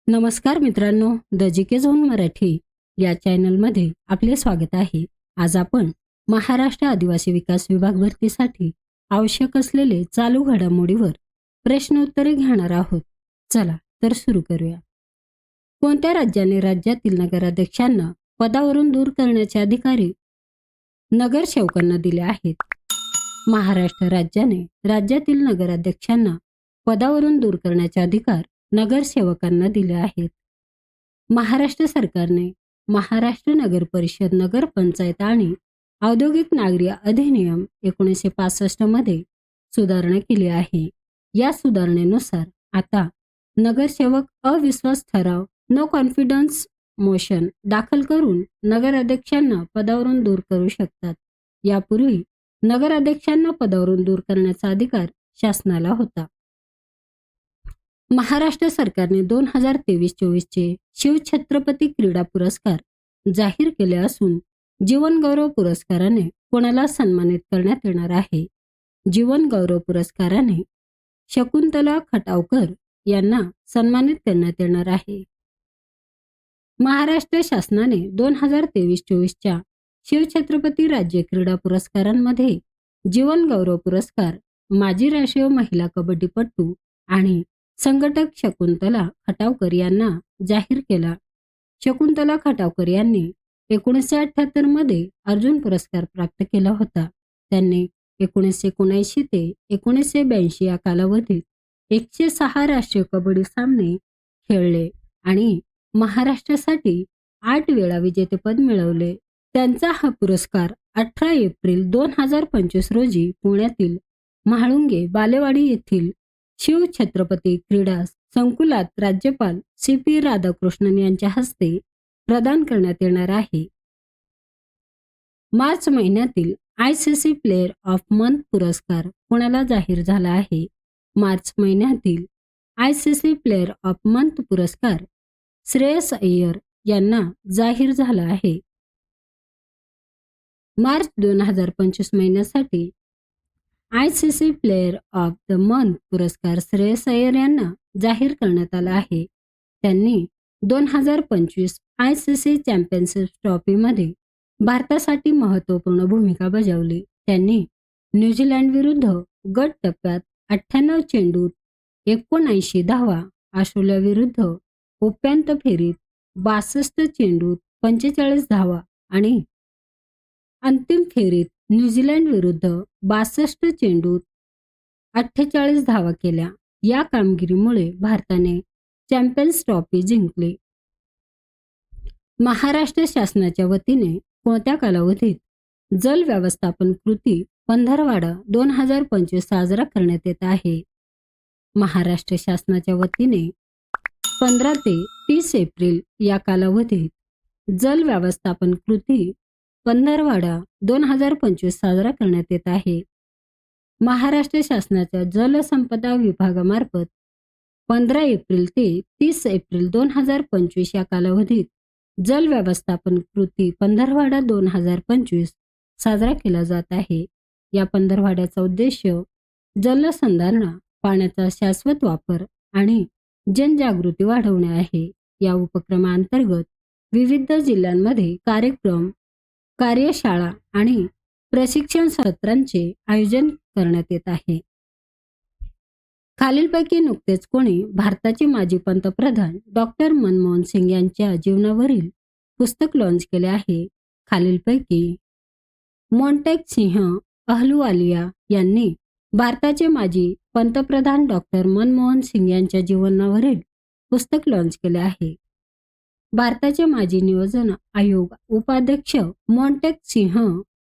नमस्कार मित्रांनो, the GK zone Marathi या चॅनलमध्ये आपले स्वागत आहे. आज आपण महाराष्ट्र आदिवासी विकास विभाग भरतीसाठी आवश्यक असलेले चालू घडामोडीवर प्रश्न उत्तरे घेणार आहोत. चला तर सुरू करूया. कोणत्या राज्याने राज्यातील नगराध्यक्षांना पदावरून दूर करण्याचे अधिकारी नगरसेवकांना दिले आहेत? महाराष्ट्र राज्याने राज्यातील नगराध्यक्षांना पदावरून दूर करण्याचे अधिकार नगरसेवकांना दिले आहेत. महाराष्ट्र सरकारने महाराष्ट्र नगर परिषद, नगरपंचायत आणि औद्योगिक नागरी अधिनियम 1965 मध्ये सुधारणा केली आहे. या सुधारणेनुसार आता नगरसेवक अविश्वास ठराव, नो कॉन्फिडन्स मोशन दाखल करून नगराध्यक्षांना पदावरून दूर करू शकतात. यापूर्वी नगराध्यक्षांना पदावरून दूर करण्याचा अधिकार शासनाला होता. महाराष्ट्र सरकारने 2023-24 चे शिवछत्रपती क्रीडा पुरस्कार जाहीर केले असून जीवन गौरव पुरस्काराने कोणाला सन्मानित करण्यात येणार आहे? जीवन गौरव पुरस्काराने शकुंतला खटावकर यांना सन्मानित करण्यात येणार आहे. महाराष्ट्र शासनाने 2023-24 च्या शिवछत्रपती राज्य क्रीडा पुरस्कारांमध्ये जीवन गौरव पुरस्कार माजी राष्ट्रीय महिला कबड्डीपटू आणि संघटक शकुंतला खटावकर यांना जाहीर केला. शकुंतला खटावकर यांनी 1978 मध्ये अर्जुन पुरस्कार प्राप्त केला होता. त्यांनी 1979 ते 1982 या कालावधीत 106 राष्ट्रीय कबड्डी सामने खेळले आणि महाराष्ट्रासाठी 8 वेळा विजेतेपद मिळवले. त्यांचा हा पुरस्कार 18 एप्रिल 2025 रोजी पुण्यातील म्हाळुंगे बालेवाडी येथील शिवछत्रपती क्रीडा संकुलात राज्यपाल CP राधाकृष्णन यांच्या हस्ते प्रदान करण्यात येणार आहे. मार्च महिन्यातील ICC प्लेयर ऑफ मंथ पुरस्कार कोणाला जाहीर झाला आहे? मार्च महिन्यातील ICC प्लेयर ऑफ मंथ पुरस्कार श्रेयस अय्यर यांना जाहीर झाला आहे. मार्च 2025 महिन्यासाठी ICC player of the month पुरस्कार श्रेयस अय्यर यांना जाहीर करण्यात आला आहे. त्यांनी 2025 ICC चॅम्पियनशिप ट्रॉफीमध्ये भारतासाठी महत्त्वपूर्ण भूमिका बजावली. त्यांनी न्यूझीलंड विरुद्ध गट टप्प्यात 98 चेंडूत 79 धावा, ऑस्ट्रेलिया विरुद्ध उपांत्य फेरीत 62 चेंडूत 45 धावा आणि अंतिम फेरीत न्यूझीलंड विरुद्ध 62 चेंडूत 48 धावा केल्या. या कामगिरीमुळे भारताने चॅम्पियन्स ट्रॉफी जिंकली. महाराष्ट्र शासनाच्या वतीने कोणत्या कालावधीत जल व्यवस्थापन कृती पंधरवाडा 2025 साजरा करण्यात येत आहे? महाराष्ट्र शासनाच्या वतीने 15 ते 30 एप्रिल या कालावधीत जल व्यवस्थापन कृती पंधरवाडा 2025 साजरा करण्यात येत आहे. महाराष्ट्र शासनाच्या जलसंपदा विभागामार्फत 15 एप्रिल ते 30 एप्रिल 2025 या कालावधीत जल व्यवस्थापन कृती पंधरवाडा 2025 साजरा केला जात आहे. या पंधरवाड्याचा उद्देश जलसंधारण, पाण्याचा शाश्वत वापर आणि जनजागृती वाढवणे आहे. या उपक्रमांतर्गत विविध जिल्ह्यांमध्ये कार्यक्रम, कार्यशाळा आणि प्रशिक्षण सत्रांचे आयोजन करण्यात येत आहे. खालीलपैकी नुकतेच कोणी भारताचे माजी पंतप्रधान डॉक्टर मनमोहन सिंग यांच्या जीवनावरील पुस्तक लॉन्च केले आहे? खालीलपैकी मोंटेक सिंह अहलुवालिया यांनी भारताचे माजी पंतप्रधान डॉक्टर मनमोहन सिंग यांच्या जीवनावरील पुस्तक लॉन्च केले आहे. भारताचे माजी नियोजन आयोग उपाध्यक्ष मोंटेक सिंह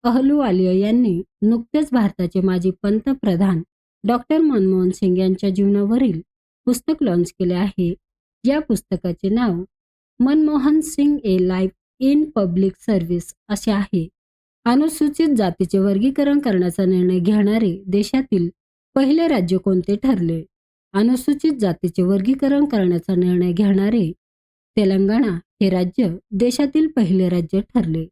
अहलुवालिया यांनी नुकतेच भारताचे माजी पंतप्रधान डॉक्टर मनमोहन सिंग यांच्या जीवनावरील पुस्तक लॉन्च केले आहे. या पुस्तकाचे नाव मनमोहन सिंग ए लाईफ इन पब्लिक सर्व्हिस असे आहे. अनुसूचित जातीचे वर्गीकरण करण्याचा निर्णय घेणारे देशातील पहिले राज्य कोणते ठरले? अनुसूचित जातीचे वर्गीकरण करण्याचा निर्णय घेणारे तेलंगणा हे राज्य देशातील पहिले राज्य ठरले.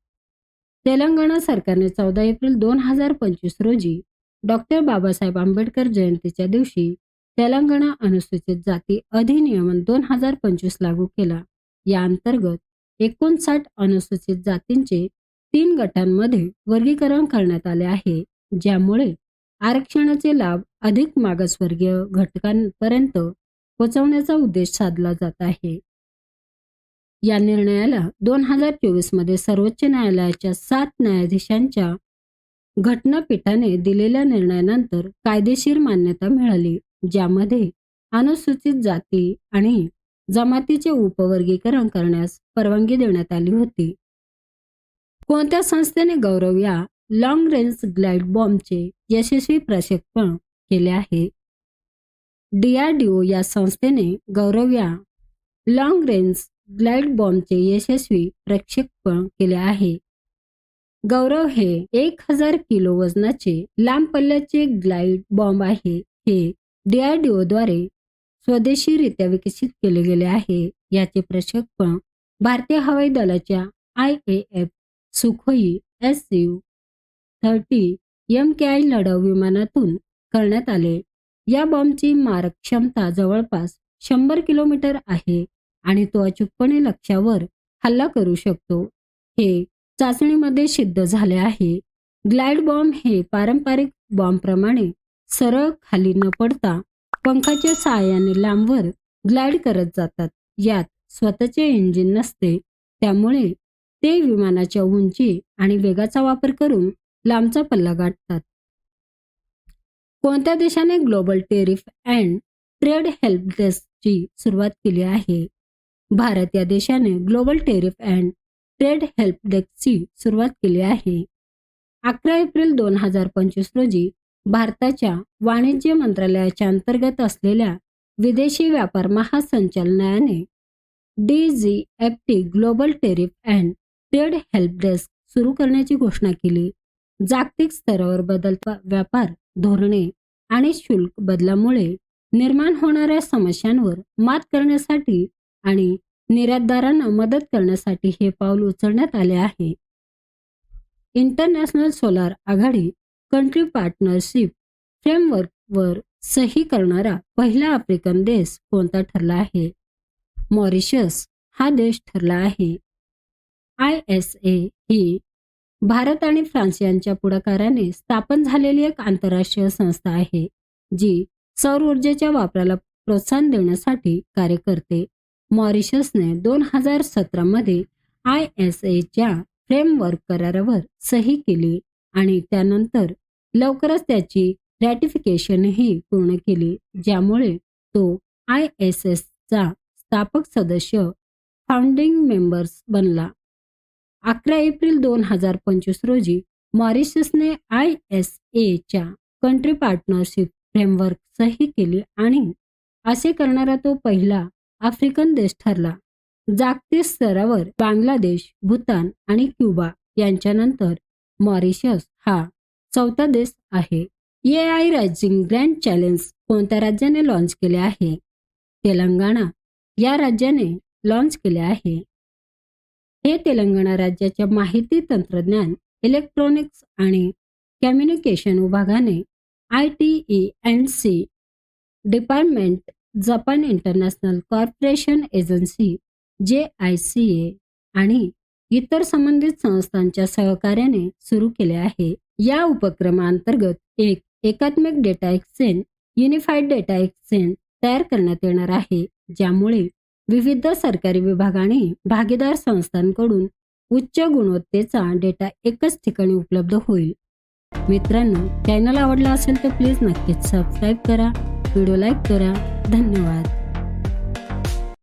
तेलंगणा सरकारने 14 एप्रिल 2025 रोजी डॉक्टर बाबासाहेब आंबेडकर जयंतीच्या दिवशी तेलंगणा अनुसूचित जाती अधिनियम 2025 लागू केला. या अंतर्गत 59 अनुसूचित जातींचे 3 गटांमध्ये वर्गीकरण करण्यात आले आहे, ज्यामुळे आरक्षणाचे लाभ अधिक मागासवर्गीय घटकांपर्यंत पोहोचवण्याचा उद्देश साधला जात आहे. या निर्णयाला 2024 मध्ये सर्वोच्च न्यायालयाच्या 7 न्यायाधीशांच्या घटनापीठाने दिलेल्या निर्णयानंतर कायदेशीर मान्यता मिळाली, ज्यामध्ये अनुसूचित जाती आणि जमातीचे उपवर्गीकरण करण्यास परवानगी देण्यात आली होती. कोणत्या संस्थेने गौरव या लॉंग रेंज ग्लाइड बॉम्बचे यशस्वी प्रक्षेपण केले आहे? DRDO या संस्थेने गौरव या लॉंग रेंज ग्लाइड बॉम्बचे यशस्वी प्रक्षेपण केले आहे. गौरव हे 1000 किलो वजनाचे लांब पल्ल्याचे ग्लाइड बॉम्ब आहे. हे DRDO द्वारे स्वदेशीरित्या विकसित केले गेले आहे. याचे प्रक्षेपण भारतीय हवाई दलाच्या IAF सुखोई Su-30 MKI लढाऊ विमानातून करण्यात आले. या बॉम्बची मारक क्षमता जवळपास 100 किलोमीटर आहे आणि तो अचूकपणे लक्ष्यावर हल्ला करू शकतो. हे चाचणीमध्ये सिद्ध झाले आहे. ग्लाइड बॉम्ब हे पारंपरिक बॉम्बप्रमाणे सरळ खाली न पडता पंखाच्या सहाय्याने लांबवर ग्लाइड करत जातात. यात स्वतःचे इंजिन नसते, त्यामुळे ते विमानाच्या उंची आणि वेगाचा वापर करून लांबचा पल्ला गाठतात. कोणत्या देशाने global tariff and trade help डेस्कची सुरुवात केली आहे? भारत या देशाने global tariff and trade help डेस्कची सुरुवात केली आहे. 11 एप्रिल 2025 रोजी भारताच्या वाणिज्य मंत्रालयाच्या अंतर्गत असलेल्या विदेशी व्यापार महासंचालनालयाने DGFT global tariff and trade help desk सुरू करण्याची घोषणा केली. जागतिक स्तरावर बदलत्या व्यापार धोरणे आणि शुल्क बदलामुळे निर्माण होणाऱ्या समस्यांवर मात करण्यासाठी आणि निर्यातदारांना मदत करण्यासाठी हे पाऊल उचलण्यात आले आहे. इंटरनॅशनल सोलार आघाडी कंट्री पार्टनरशिप फ्रेमवर्कवर सही करणारा पहिला आफ्रिकन देश कोणता ठरला आहे? मॉरिशस हा देश ठरला आहे. ISA ही भारत आणि फ्रान्स यांच्या पुढाकाराने स्थापन झालेली एक आंतरराष्ट्रीय संस्था आहे, जी सौर ऊर्जेच्या वापराला प्रोत्साहन देण्यासाठी कार्य करते. मॉरिशसने 2017 मध्ये ISAच्या फ्रेमवर्क करारावर सही केली आणि त्यानंतर लवकरच त्याची रॅटिफिकेशनही पूर्ण केली, ज्यामुळे तो ISSचा स्थापक सदस्य फाउंडिंग मेंबर्स बनला. 11 एप्रिल 2025 रोजी मॉरिशसने ISAच्या कंट्री पार्टनरशिप फ्रेमवर्क सही केली आणि असे करणारा तो पहिला आफ्रिकन देश ठरला. जागतिक स्तरावर बांगलादेश, भूतान आणि क्युबा यांच्यानंतर मॉरिशस हा 4था देश आहे. AI रायझिंग ग्रँड चॅलेंज कोणत्या राज्याने लॉन्च केले आहे? तेलंगणा या राज्याने लॉन्च केले आहे. हे तेलंगणा राज्याच्या माहिती तंत्रज्ञान, इलेक्ट्रॉनिक्स आणि कम्युनिकेशन विभागाने ITE&C department, Japan international corporation agency JICA आणि इतर संबंधित संस्थांच्या सहकार्याने सुरू केले आहे. या उपक्रमांतर्गत एक एकात्मिक data exchange, unified data exchange तयार करण्यात येणार आहे, ज्यामुळे विविध सरकारी विभाग आणि भागीदार संस्थांकडून उच्च गुणवत्तेचा डेटा एकाच ठिकाणी उपलब्ध होईल. मित्रांनो, चॅनल आवडला असेल तर प्लीज नक्कीच सबस्क्राईब करा, व्हिडिओ लाईक करा. धन्यवाद.